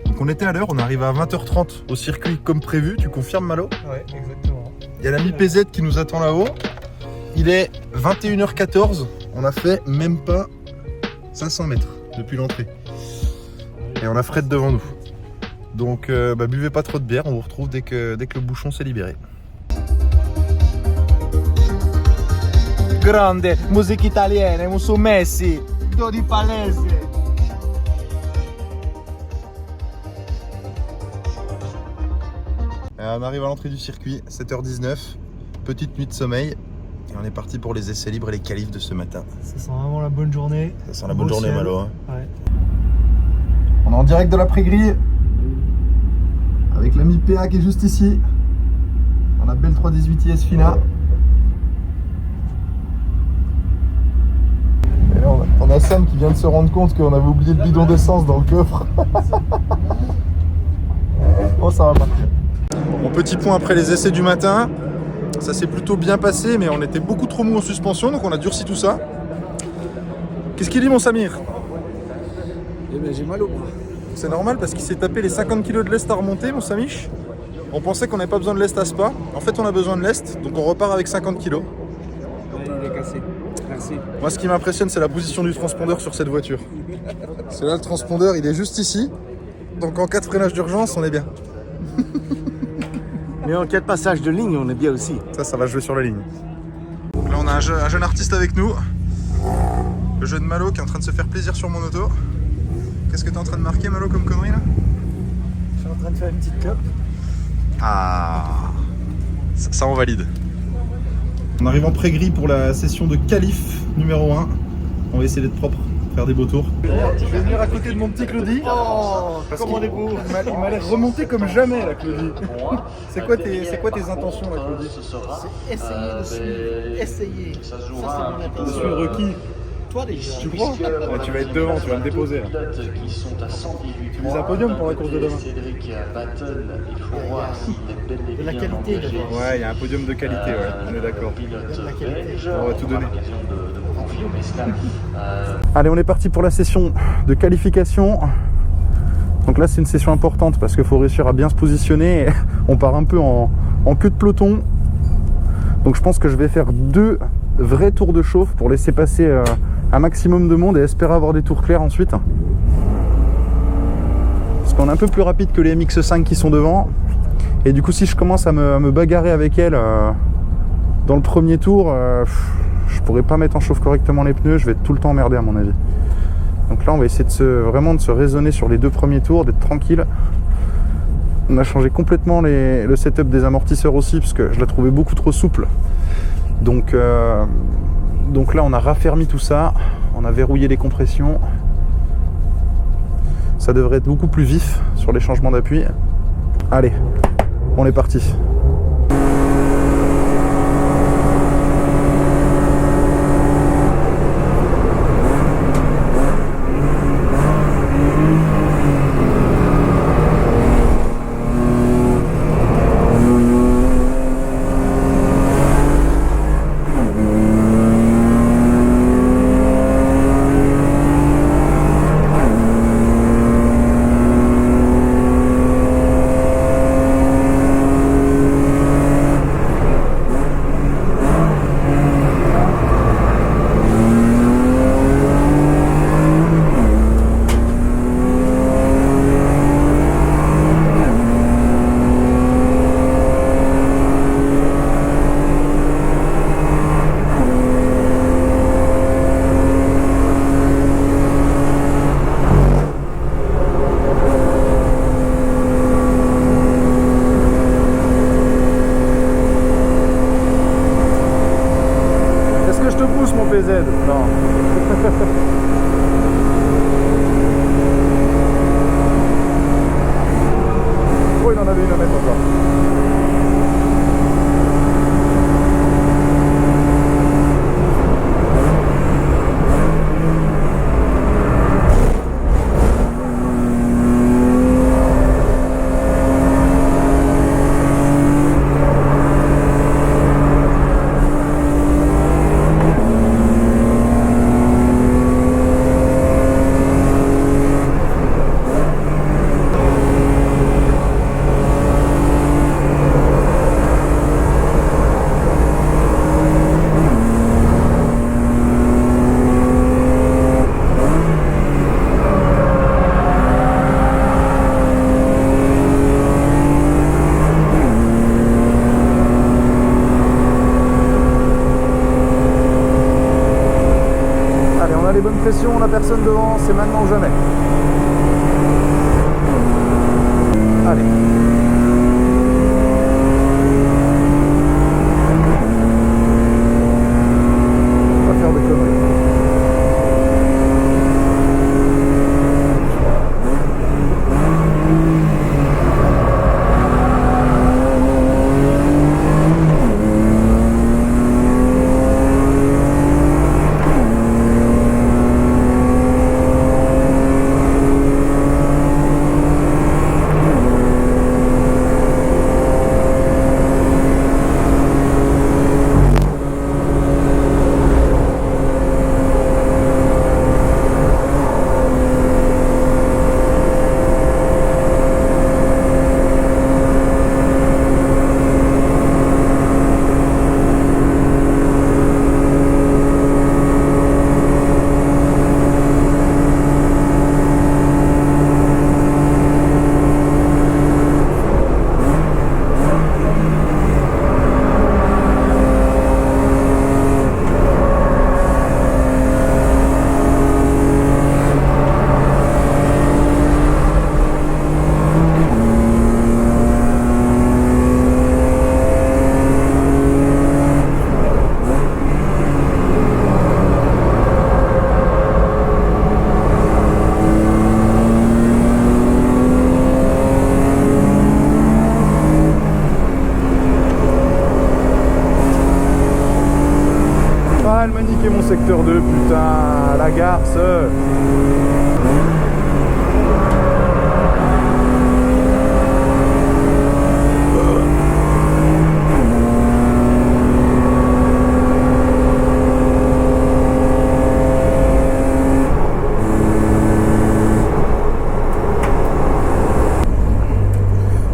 Donc on était à l'heure, on arrive à 20h30 au circuit comme prévu, tu confirmes Malo? Ouais, exactement. Il y a l'ami PZ qui nous attend là-haut. Il est 21h14, on a fait même pas 500 mètres depuis l'entrée. Et on a Fred devant nous. Donc buvez pas trop de bière, on vous retrouve dès que le bouchon s'est libéré. Grande, musica italiana, Musso Messi, Dodi Palese. On arrive à l'entrée du circuit, 7h19, petite nuit de sommeil. Et on est parti pour les essais libres et les qualifs de ce matin. Ça sent vraiment la bonne journée. Ça sent la bonne journée, Malo. Hein. Ouais. On est en direct de l'après-grille avec l'ami PA qui est juste ici. On a belle 318 IS Fina. Et là, on a Sam qui vient de se rendre compte qu'on avait oublié le bidon d'essence dans le coffre. Oh, ça va partir. Mon petit point après les essais du matin. Ça s'est plutôt bien passé, mais on était beaucoup trop mou en suspension, donc on a durci tout ça. Qu'est-ce qu'il dit, mon Samir? Eh ben, j'ai mal au bras. C'est normal parce qu'il s'est tapé les 50 kg de lest à remonter, mon Samish. On pensait qu'on n'avait pas besoin de lest à Spa. En fait, on a besoin de lest, donc on repart avec 50 kg. Ouais, il est cassé. Merci. Moi, ce qui m'impressionne, c'est la position du transpondeur sur cette voiture. C'est là, le transpondeur, il est juste ici. Donc en cas de freinage d'urgence, on est bien. Mais en cas de passage de ligne, on est bien aussi. Ça va jouer sur la ligne. Donc là, on a un jeune artiste avec nous. Le jeune Malo qui est en train de se faire plaisir sur mon auto. Qu'est-ce que tu es en train de marquer, Malo, comme connerie là? Je suis en train de faire une petite clope. Ah, ça on valide. On arrive en pré-grille pour la session de qualif numéro 1. On va essayer d'être propre, faire des beaux tours. Je vais venir à côté de mon petit Claudie. Oh, comment on est beau. Il m'a l'air remonté comme jamais là, Claudie. C'est quoi tes intentions là, Claudie? C'est essayer de suivre. Essayer. Ça, c'est mon Je intention. suis requis. Toi déjà. Tu crois? Ouais, tu vas être devant, tu vas me déposer là. Tu vises un podium pour la course de demain. De la qualité d'abord. Ouais, il y a un podium de qualité, ouais, on est d'accord. On va tout donner. Allez, on est parti pour la session de qualification. Donc là, c'est une session importante parce qu'il faut réussir à bien se positionner. On part un peu en queue de peloton. Donc je pense que je vais faire 2 vrais tours de chauffe pour laisser passer un maximum de monde et espérer avoir des tours clairs ensuite. Parce qu'on est un peu plus rapide que les MX5 qui sont devant. Et du coup, si je commence à me bagarrer avec elle dans le premier tour, je pourrais pas mettre en chauffe correctement les pneus. Je vais tout le temps emmerder à mon avis. Donc là, on va essayer vraiment de se raisonner sur les 2 premiers tours, d'être tranquille. On a changé complètement le setup des amortisseurs aussi, parce que je la trouvais beaucoup trop souple. Donc là, on a raffermi tout ça. On a verrouillé les compressions. Ça devrait être beaucoup plus vif sur les changements d'appui. Allez, on est parti. PZ. Non. Oh, il en avait une à mettre encore. a les bonnes pressions, on a personne devant, c'est maintenant ou jamais. Allez. On va faire des conneries. Elle m'a niqué mon secteur 2, putain, la garce.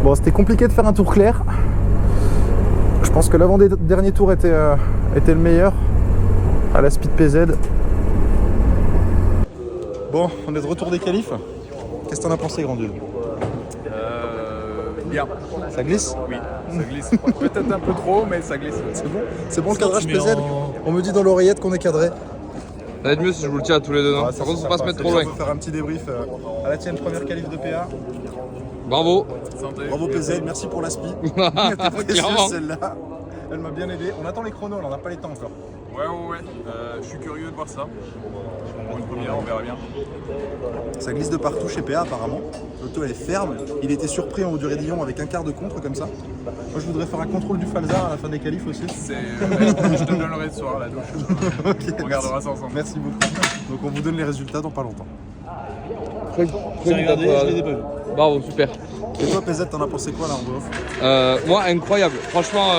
Bon, c'était compliqué de faire un tour clair. Je pense que l'avant-dernier tour était le meilleur. À la Speed PZ. Bon, on est de retour des qualifs. Qu'est-ce que t'en as pensé, Grandule? Bien. Ça glisse? Oui, ça glisse. Peut-être un peu trop, mais ça glisse. C'est bon? C'est bon le cadrage PZ? On me dit dans l'oreillette qu'on est cadré. Ça va être mieux si je vous le tiens à tous les deux, non? Ah, Par contre, faut pas se mettre trop loin. On va faire un petit débrief à la tienne première qualif de PA. Bravo. Santé. Bravo PZ, merci pour la speed. C'était précieux celle-là. Elle m'a bien aidé. On attend les chronos, là, on n'a pas les temps encore. Ouais. Je suis curieux de voir ça. Pour une première, on verra bien. Ça glisse de partout chez PA apparemment. L'auto elle est ferme. Il était surpris en haut du raidillon avec un quart de contre comme ça. Moi je voudrais faire un contrôle du Falzar à la fin des qualifs aussi. Je te donnerai ce soir la douche. Ok, On regardera ça ensemble. merci beaucoup. Donc on vous donne les résultats dans pas longtemps. J'ai regardé, je l'ai pas vu. Bravo, super. Et toi PZ, t'en as pensé quoi là en off? Moi, incroyable. Franchement,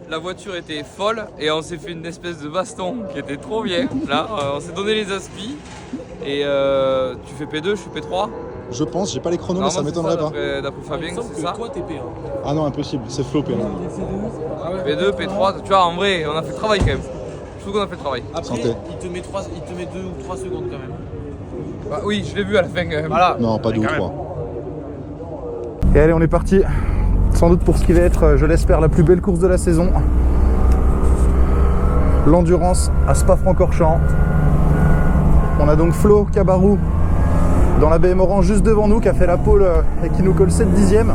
la voiture était folle et on s'est fait une espèce de baston qui était trop bien. Là, on s'est donné les aspi et tu fais P2, je fais P3. Je pense, j'ai pas les chronos mais ça m'étonnerait pas. D'après Fabien, c'est ça. Toi, t'es P1. Ah non, impossible, c'est flop. P2, P3, tu vois, en vrai, on a fait le travail quand même. Je trouve qu'on a fait le travail. Après, Santé. il te met 2 ou 3 secondes quand même. Bah oui, je l'ai vu à la fin quand même. Voilà. Non, pas 2 ou 3. Et allez, on est parti. Sans doute pour ce qui va être, je l'espère, la plus belle course de la saison. L'endurance à Spa-Francorchamps. On a donc Flo Cabarou dans la BM Orange juste devant nous qui a fait la pole et qui nous colle 7 dixièmes.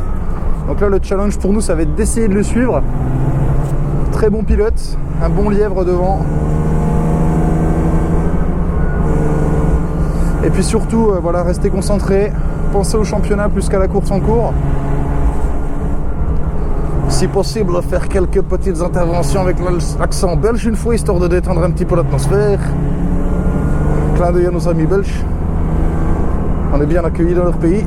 Donc là le challenge pour nous ça va être d'essayer de le suivre. Très bon pilote, un bon lièvre devant. Et puis surtout voilà, rester concentré, penser au championnat plus qu'à la course en cours. Si possible, faire quelques petites interventions avec l'accent belge une fois, histoire de détendre un petit peu l'atmosphère. Clin d'œil à nos amis belges. On est bien accueillis dans leur pays.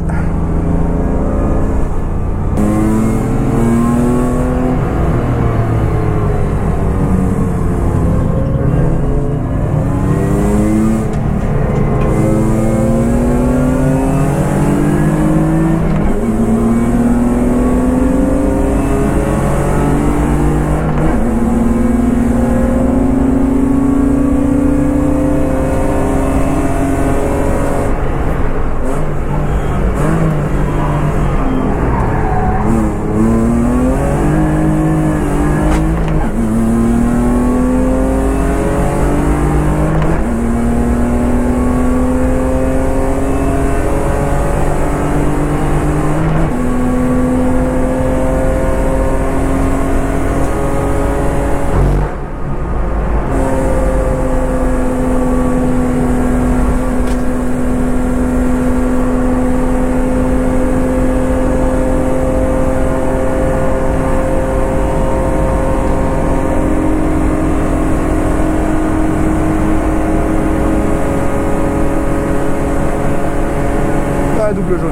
pas la double jaune.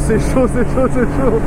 C'est chaud, c'est chaud, c'est chaud.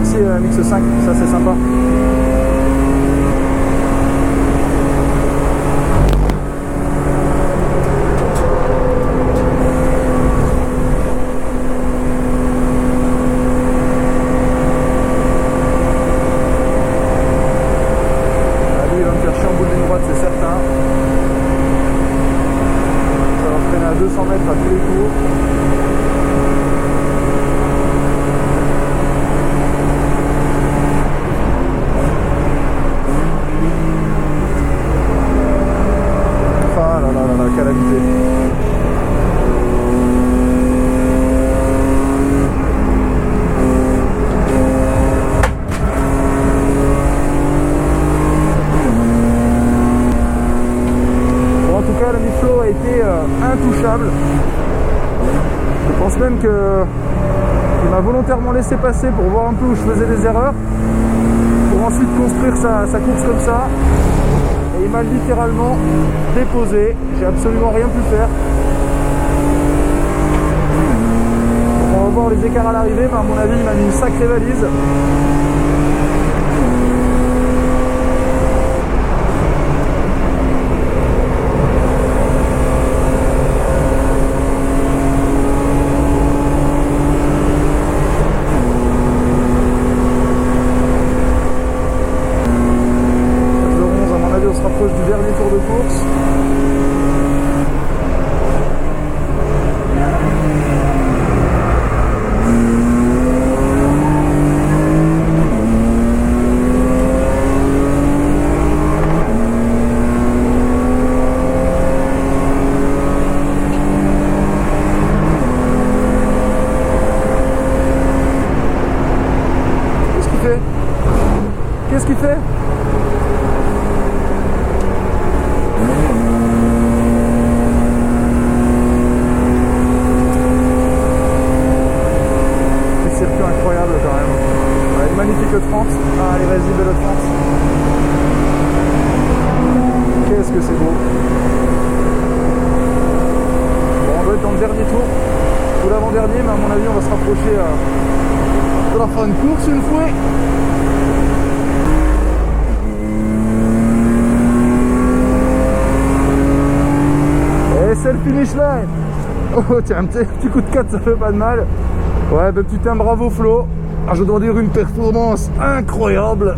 Merci Mix 5, ça c'est sympa. Lui il va me faire chier en bout de ligne droite, c'est certain. Ça va freiner à 200 mètres à tous les coups. Ah là là là là, calamité. Bon, en tout cas, le Miflo a été intouchable. Je pense même que il m'a volontairement laissé passer pour voir un peu où je faisais des erreurs, pour ensuite construire sa course comme ça. Et il m'a littéralement déposé, j'ai absolument rien pu faire. On va voir les écarts à l'arrivée, mais à mon avis il m'a mis une sacrée valise. On se rapproche du dernier tour de course. Qu'est-ce qu'il fait? Qu'est-ce qu'il fait? Incroyable quand même. Ouais, magnifique le 30. Ah, allez, vas-y, belle 30. Qu'est-ce que c'est beau. Bon, on doit être dans le dernier tour. Ou l'avant-dernier, mais à mon avis, on va se rapprocher de la fin de course une fois. Et c'est le finish line. Oh, tiens, un petit coup de 4, ça fait pas de mal. Ouais, ben putain, bravo Flo. Ah, je dois dire une performance incroyable.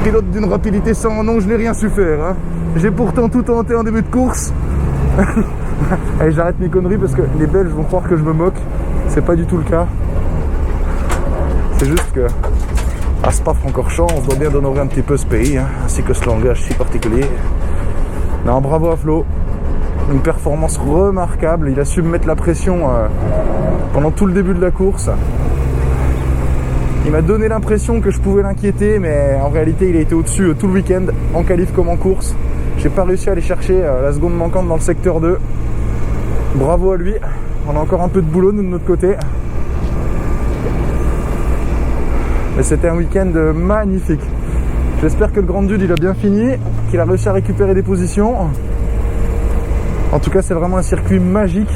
Pilote d'une rapidité sans nom, je n'ai rien su faire. Hein. J'ai pourtant tout tenté en début de course. Allez, j'arrête mes conneries parce que les Belges vont croire que je me moque. C'est pas du tout le cas. C'est juste que à Spa-Francorchamps, on doit bien honorer un petit peu ce pays, hein, ainsi que ce langage si particulier. Non, bravo à Flo. Une performance remarquable. Il a su me mettre la pression pendant tout le début de la course. Il m'a donné l'impression que je pouvais l'inquiéter, mais en réalité il a été au-dessus tout le week-end, en qualif comme en course. J'ai pas réussi à aller chercher la seconde manquante dans le secteur 2. Bravo à lui. On a encore un peu de boulot nous de notre côté. Mais c'était un week-end magnifique. J'espère que le Grand Dude il a bien fini, qu'il a réussi à récupérer des positions. En tout cas, c'est vraiment un circuit magique.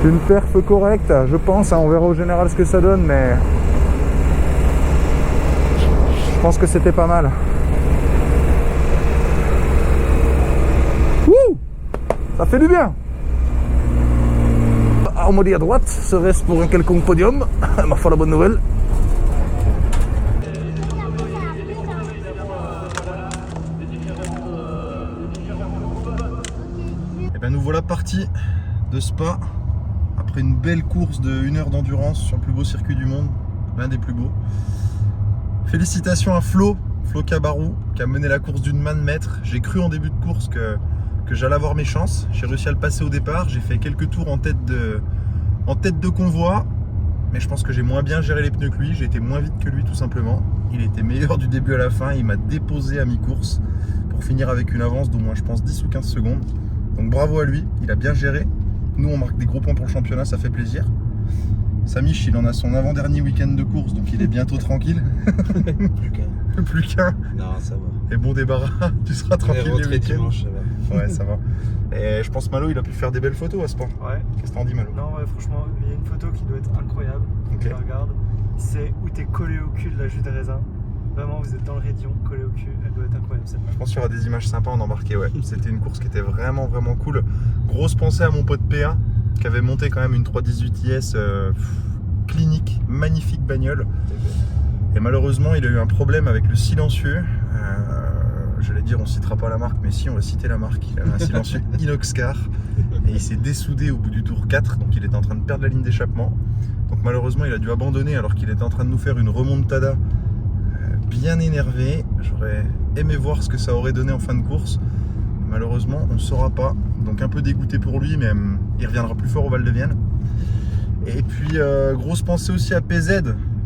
Une perf correcte, je pense. On verra au général ce que ça donne, mais je pense que c'était pas mal. Wouh! Ça fait du bien. On m'a dit à droite, serait-ce pour un quelconque podium? Ma foi, la bonne nouvelle. Nous voilà partis de Spa après une belle course de 1 heure d'endurance sur le plus beau circuit du monde, l'un des plus beaux. Félicitations à Flo Cabarou qui a mené la course d'une main de maître. J'ai cru en début de course que j'allais avoir mes chances. J'ai réussi à le passer au départ. J'ai fait quelques tours en tête de convoi, mais je pense que j'ai moins bien géré les pneus que lui. J'ai été moins vite que lui tout simplement. Il était meilleur du début à la fin. Il m'a déposé à mi-course pour finir avec une avance d'au moins je pense 10 ou 15 secondes. Donc bravo à lui, il a bien géré. Nous on marque des gros points pour le championnat, ça fait plaisir. Samish il en a son avant-dernier week-end de course, donc il est bientôt tranquille. Plus qu'un. Non, ça va. Et bon débarras, tu seras tranquille les week-ends. Dimanche, ça va. Ouais, ça va. Et je pense Malo il a pu faire des belles photos à ce point. Ouais. Qu'est-ce que t'en dis Malo? Non, ouais, franchement, il y a une photo qui la regarde, c'est où t'es collé au cul de la jus de raisin. Vraiment, vous êtes dans le rayon, collé au cul. Elle doit être incroyable cette Je pense qu'il y aura des images sympas à en embarquer, ouais. C'était une course qui était vraiment cool. Grosse pensée à mon pote PA qui avait monté quand même une 318 IS clinique, magnifique bagnole. Et malheureusement, il a eu un problème avec le silencieux. J'allais dire, on citera pas la marque, mais si, on va citer la marque. Il avait un silencieux Inoxcar et il s'est dessoudé au bout du tour 4, donc il était en train de perdre la ligne d'échappement. Donc malheureusement, il a dû abandonner alors qu'il était en train de nous faire une remontada bien énervé. J'aurais aimé voir ce que ça aurait donné en fin de course. Malheureusement, on ne saura pas. Donc un peu dégoûté pour lui, mais il reviendra plus fort au Val de Vienne. Et puis, grosse pensée aussi à PZ.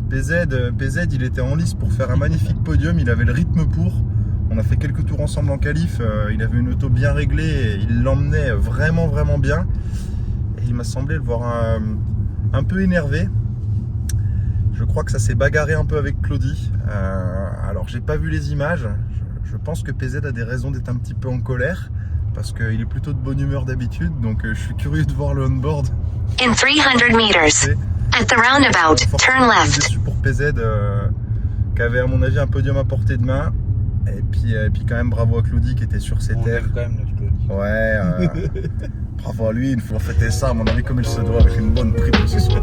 PZ, il était en lice pour faire un magnifique podium. Il avait le rythme pour. On a fait quelques tours ensemble en qualif. Il avait une auto bien réglée et il l'emmenait vraiment bien. Et il m'a semblé le voir un peu énervé. Je crois que ça s'est bagarré un peu avec Claudie. Alors j'ai pas vu les images. Je pense que PZ a des raisons d'être un petit peu en colère parce qu'il est plutôt de bonne humeur d'habitude. Donc je suis curieux de voir le on-board. In 300 meters, at the roundabout, turn left. Déçu pour PZ qui avait à mon avis un podium à portée de main. Et puis quand même bravo à Claudie qui était sur ses terres. Quand même notre Claudie. Ouais, bravo à lui, il faut fêter ça à mon avis comme il se doit avec une bonne prime ce soir.